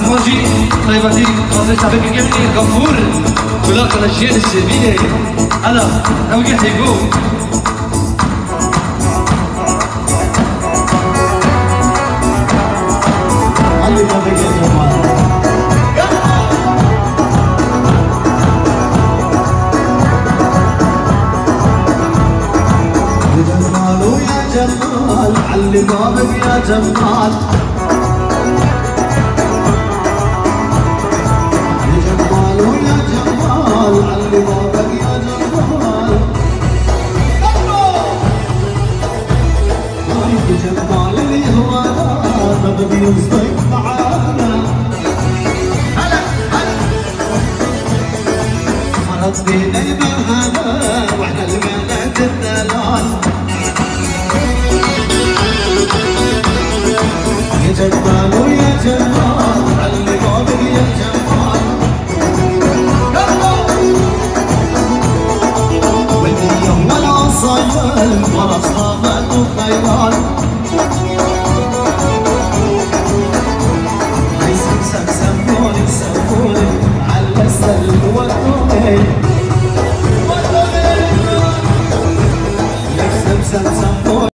فرجي طيبتي خاطري تعبك جبني غفور ولاقى الأشياء الجميلة أنا أوجه يقول علي ما بقي جمال يا جمال علي بابك يا جمال يا جمال ويا جمال علي بابك يا جمال يا جمال اللي هوانا بدي يصدق معانا هلا هلا مرض بينا المهنا واحنا المهنة الدلال يا جمال ويا جمال علي بابك يا جمال والنية ولا صيال ولا صامت وخيال هاي سمسم سموني على السلم والنوني